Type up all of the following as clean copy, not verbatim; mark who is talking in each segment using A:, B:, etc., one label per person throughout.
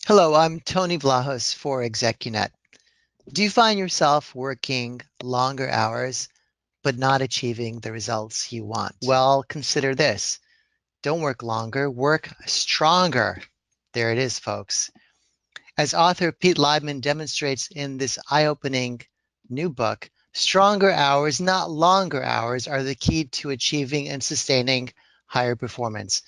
A: Hello, I'm Tony Vlahos for ExecuNet. Do you find yourself working longer hours but not achieving the results you want? Well, consider this. Don't work longer, work stronger. There it is, folks. As author Pete Leibman demonstrates in this eye-opening new book, stronger hours, not longer hours, are the key to achieving and sustaining higher performance.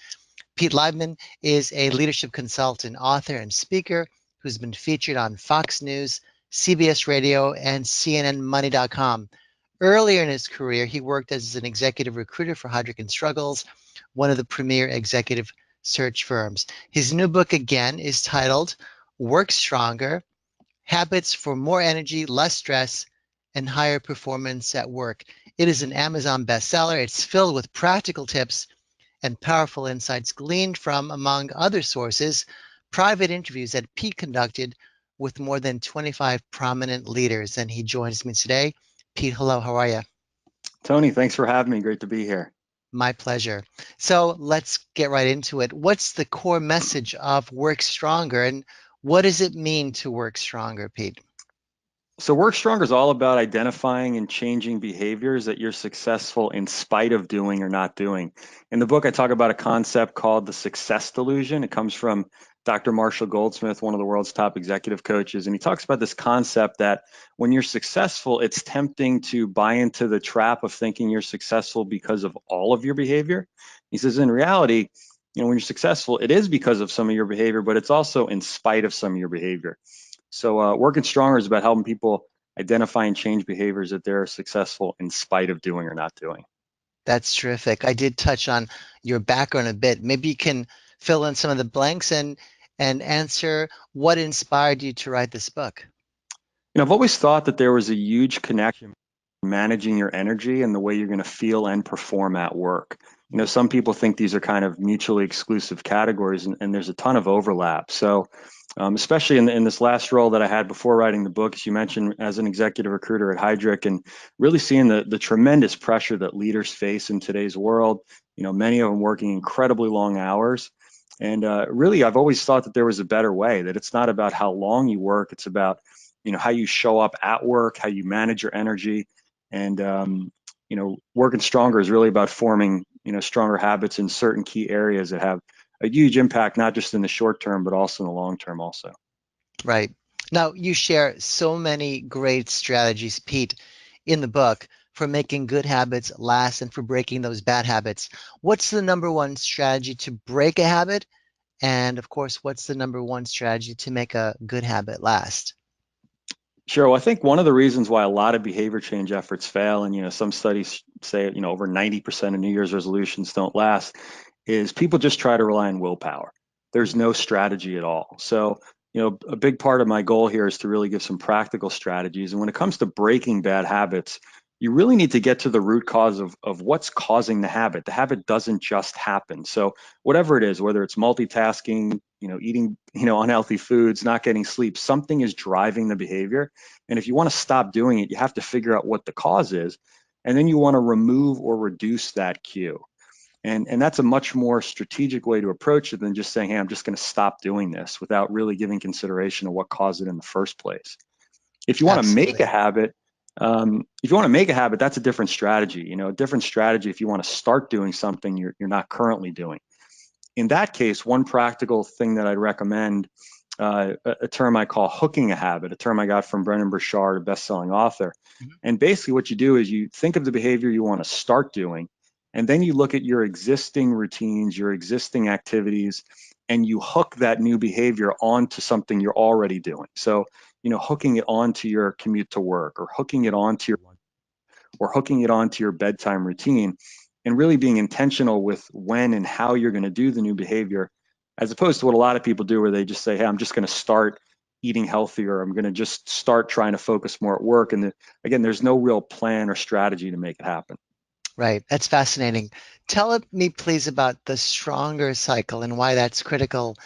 A: Pete Leibman is a leadership consultant, author, and speaker who's been featured on Fox News, CBS Radio, and CNNMoney.com. Earlier in his career, he worked as an executive recruiter for Heidrick & Struggles, one of the premier executive search firms. His new book, again, is titled Work Stronger: Habits for More Energy, Less Stress, and Higher Performance at Work. It is an Amazon bestseller. It's filled with practical tips and powerful insights gleaned from, among other sources, private interviews that Pete conducted with more than 25 prominent leaders. And he joins me today. Pete, hello, how are you?
B: Tony, thanks for having me. Great to be here.
A: My pleasure. So let's get right into it. What's the core message of Work Stronger, and what does it mean to work stronger, Pete?
B: So, Work Stronger is all about identifying and changing behaviors that you're successful in spite of doing or not doing. In the book, I talk about a concept called the success delusion. It comes from Dr. Marshall Goldsmith, one of the world's top executive coaches. And he talks about this concept that when you're successful, it's tempting to buy into the trap of thinking you're successful because of all of your behavior. He says, in reality, when you're successful, it is because of some of your behavior, but it's also in spite of some of your behavior. So working stronger is about helping people identify and change behaviors that they're successful in spite of doing or not doing.
A: That's terrific. I did touch on your background a bit. Maybe you can fill in some of the blanks and answer what inspired you to write this book.
B: I've always thought that there was a huge connection managing your energy and the way you're going to feel and perform at work. Some people think these are kind of mutually exclusive categories, and there's a ton of overlap. So, especially in this last role that I had before writing the book, as you mentioned, as an executive recruiter at Heidrick, and really seeing the tremendous pressure that leaders face in today's world. Many of them working incredibly long hours. And really, I've always thought that there was a better way, that it's not about how long you work, it's about how you show up at work, how you manage your energy. And working stronger is really about forming stronger habits in certain key areas that have a huge impact, not just in the short term, but also in the long term also.
A: Right. Now, you share so many great strategies, Pete, in the book for making good habits last and for breaking those bad habits. What's the number one strategy to break a habit? And of course, what's the number one strategy to make a good habit last?
B: Sure. Well, I think one of the reasons why a lot of behavior change efforts fail, and some studies say over 90% of New Year's resolutions don't last, is people just try to rely on willpower. There's no strategy at all. So, a big part of my goal here is to really give some practical strategies. And when it comes to breaking bad habits, you really need to get to the root cause of what's causing the habit. The habit doesn't just happen. So whatever it is, whether it's multitasking, eating, unhealthy foods, not getting sleep, something is driving the behavior. And if you want to stop doing it, you have to figure out what the cause is. And then you want to remove or reduce that cue. And that's a much more strategic way to approach it than just saying, hey, I'm just going to stop doing this without really giving consideration of what caused it in the first place. If you want to make a
A: Absolutely.
B: habit, that's a different strategy. A different strategy if you want to start doing something you're not currently doing. In that case, one practical thing that I'd recommend, a term I call hooking a habit, a term I got from Brennan Burchard, a best-selling author.
A: Mhm.
B: And basically what you do is you think of the behavior you want to start doing, and then you look at your existing routines, your existing activities, and you hook that new behavior onto something you're already doing. So, hooking it onto your commute to work, or hooking it onto your lunch, or hooking it onto your bedtime routine, and really being intentional with when and how you're going to do the new behavior, as opposed to what a lot of people do where they just say, hey, I'm just going to start eating healthier. I'm going to just start trying to focus more at work. And again, there's no real plan or strategy to make it happen.
A: Right. That's fascinating. Tell me, please, about the stronger cycle and why that's critical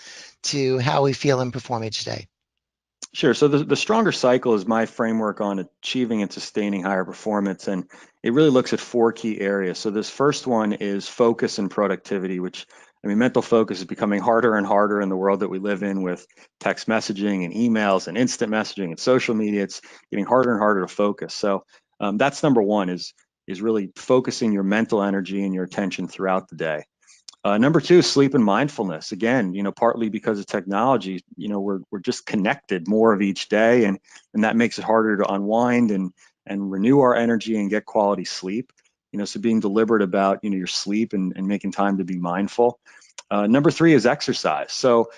A: to how we feel and perform each day.
B: Sure. So the stronger cycle is my framework on achieving and sustaining higher performance. And it really looks at four key areas. So this first one is focus and productivity, which I mean, mental focus is becoming harder and harder in the world that we live in with text messaging and emails and instant messaging and social media. It's getting harder and harder to focus. So that's number one is really focusing your mental energy and your attention throughout the day. Number two is sleep and mindfulness. Again, partly because of technology, we're just connected more of each day, and that makes it harder to unwind and renew our energy and get quality sleep. So being deliberate about your sleep and making time to be mindful. Number three is exercise. So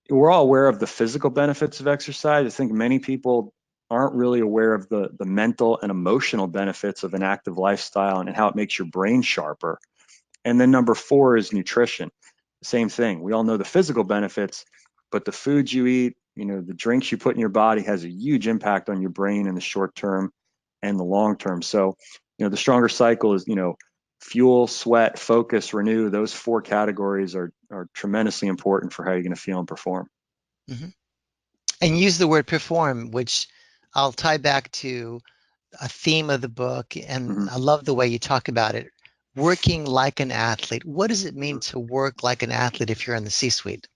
B: we're all aware of the physical benefits of exercise. I think many people aren't really aware of the mental and emotional benefits of an active lifestyle and how it makes your brain sharper. And then number four is nutrition. Same thing. We all know the physical benefits, but the foods you eat, the drinks you put in your body has a huge impact on your brain in the short term and the long term. So, the stronger cycle is, fuel, sweat, focus, renew. Those four categories are tremendously important for how you're going to feel and perform.
A: Mm-hmm. And use the word perform, which I'll tie back to a theme of the book. And
B: Mm-hmm.
A: I love the way you talk about it. Working like an athlete. What does it mean to work like an athlete if you're in the C-suite?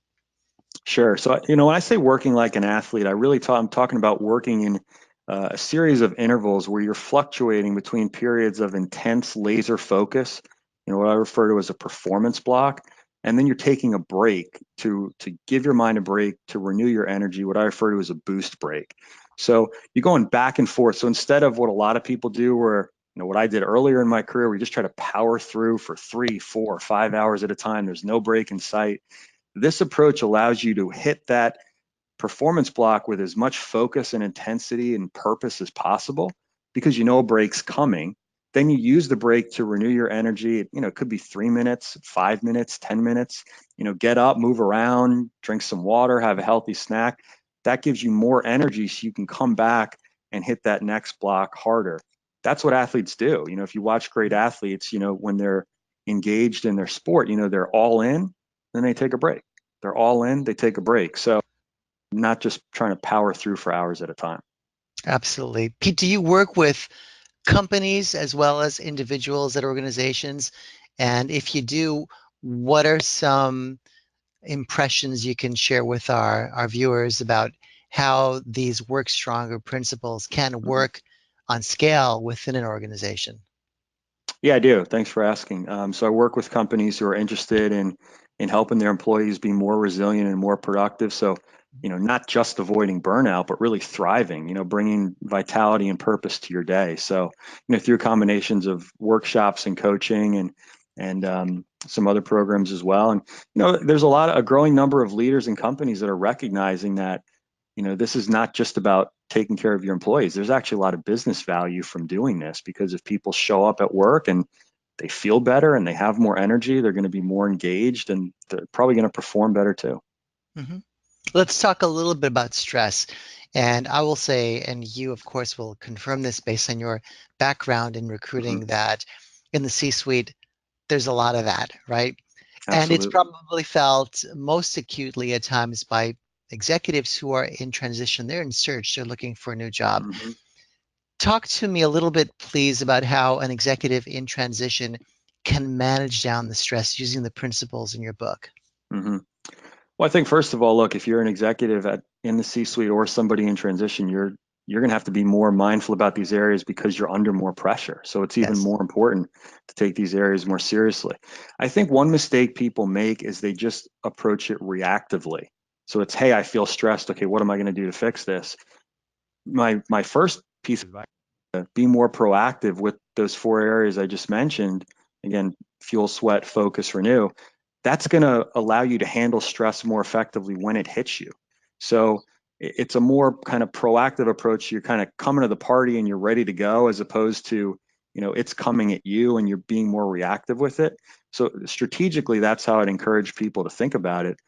B: Sure. So, when I say working like an athlete, I'm talking about working in a series of intervals where you're fluctuating between periods of intense laser focus, what I refer to as a performance block, and then you're taking a break to give your mind a break to renew your energy, what I refer to as a boost break. So you're going back and forth. So instead of what a lot of people do, where what I did earlier in my career, we just try to power through for 3, 4, 5 hours at a time. There's no break in sight. This approach allows you to hit that performance block with as much focus and intensity and purpose as possible because a break's coming. Then you use the break to renew your energy. It could be 3 minutes, 5 minutes, 10 minutes. Get up, move around, drink some water, have a healthy snack. That gives you more energy so you can come back and hit that next block harder. That's what athletes do. If you watch great athletes, when they're engaged in their sport, they're all in, then they take a break. They're all in, they take a break. So not just trying to power through for hours at a time.
A: Absolutely. Pete, do you work with companies as well as individuals at organizations? And if you do, what are some impressions you can share with our viewers about how these work stronger principles can work on scale within an organization?
B: Yeah, I do. Thanks for asking. So I work with companies who are interested in helping their employees be more resilient and more productive. So, not just avoiding burnout, but really thriving. Bringing vitality and purpose to your day. So, through combinations of workshops and coaching and some other programs as well. And there's a growing number of leaders and companies that are recognizing that this is not just about taking care of your employees. There's actually a lot of business value from doing this because if people show up at work and they feel better and they have more energy, they're going to be more engaged and they're probably going to perform better too.
A: Mm-hmm. Let's talk a little bit about stress. And I will say, and you, of course, will confirm this based on your background in
B: Mm-hmm.
A: recruiting, that in the C-suite, there's a lot of that, right? And it's
B: Absolutely.
A: probably felt most acutely at times by executives who are in transition. They're in search, they're looking for a new job.
B: Mm-hmm.
A: Talk to me a little bit, please, about how an executive in transition can manage down the stress using the principles in your book.
B: Mm-hmm. Well, I think first of all, look, if you're an executive in the C-suite or somebody in transition, you're going to have to be more mindful about these areas because you're under more pressure. So it's even
A: Yes.
B: more important to take these areas more seriously. I think one mistake people make is they just approach it reactively. So it's, hey, I feel stressed. Okay, what am I going to do to fix this? My first piece of advice is to be more proactive with those four areas I just mentioned. Again, fuel, sweat, focus, renew. That's going to allow you to handle stress more effectively when it hits you. So it's a more kind of proactive approach. You're kind of coming to the party and you're ready to go, as opposed to, it's coming at you and you're being more reactive with it. So strategically, that's how I'd encourage people to think about it.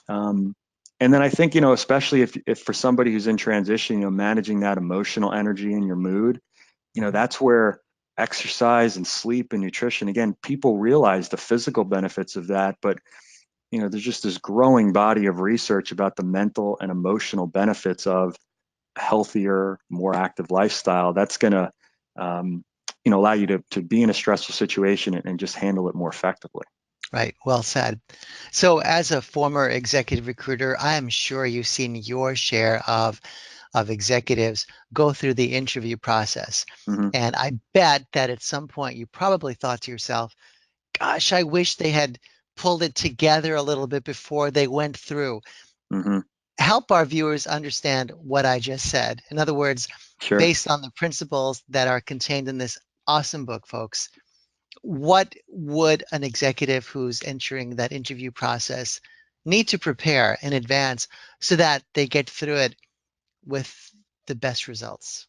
B: And then I think, especially if for somebody who's in transition, managing that emotional energy and your mood, that's where exercise and sleep and nutrition, again, people realize the physical benefits of that, but there's just this growing body of research about the mental and emotional benefits of a healthier, more active lifestyle that's going to allow you to be in a stressful situation and just handle it more effectively.
A: Right. Well said. So, as a former executive recruiter, I am sure you've seen your share of executives go through the interview process.
B: Hmm.
A: And I bet that at some point you probably thought to yourself, gosh, I wish they had pulled it together a little bit before they went through.
B: Hmm.
A: Help our viewers understand what I just said. In other words,
B: Sure.
A: based on the principles that are contained in this awesome book, folks, what would an executive who's entering that interview process need to prepare in advance so that they get through it with the best results?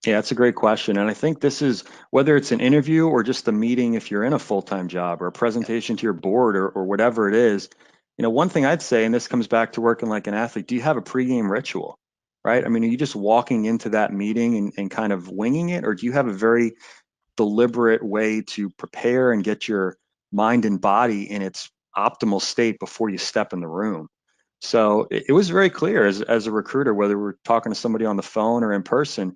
B: Yeah, that's a great question. And I think this is whether it's an interview or just a meeting if you're in a full-time job or a
A: Yep.
B: presentation to your board or whatever it is, one thing I'd say, and this comes back to working like an athlete, do you have a pregame ritual? Right? I mean, are you just walking into that meeting and kind of winging it, or do you have a very deliberate way to prepare and get your mind and body in its optimal state before you step in the room? So it was very clear as a recruiter, whether we're talking to somebody on the phone or in person,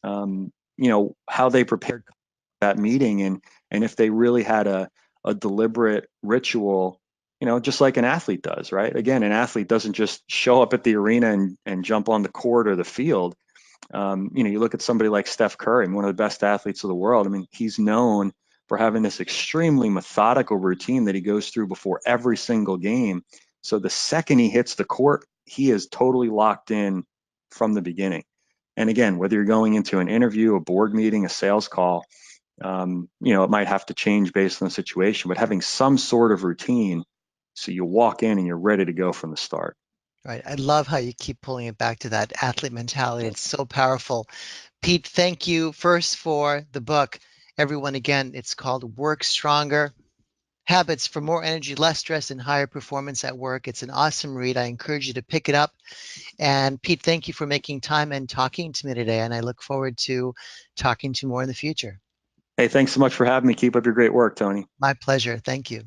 B: how they prepared that meeting and if they really had a deliberate ritual, just like an athlete does, right? Again, an athlete doesn't just show up at the arena and jump on the court or the field. You look at somebody like Steph Curry, one of the best athletes of the world. I mean, he's known for having this extremely methodical routine that he goes through before every single game. So the second he hits the court, he is totally locked in from the beginning. And again, whether you're going into an interview, a board meeting, a sales call, it might have to change based on the situation, but having some sort of routine so you walk in and you're ready to go from the start.
A: Right. I love how you keep pulling it back to that athlete mentality. It's so powerful. Pete, thank you first for the book. Everyone, again, it's called Work Stronger: Habits for More Energy, Less Stress, and Higher Performance at Work. It's an awesome read. I encourage you to pick it up. And Pete, thank you for making time and talking to me today. And I look forward to talking to you more in the future.
B: Hey, thanks so much for having me. Keep up your great work, Tony.
A: My pleasure. Thank you.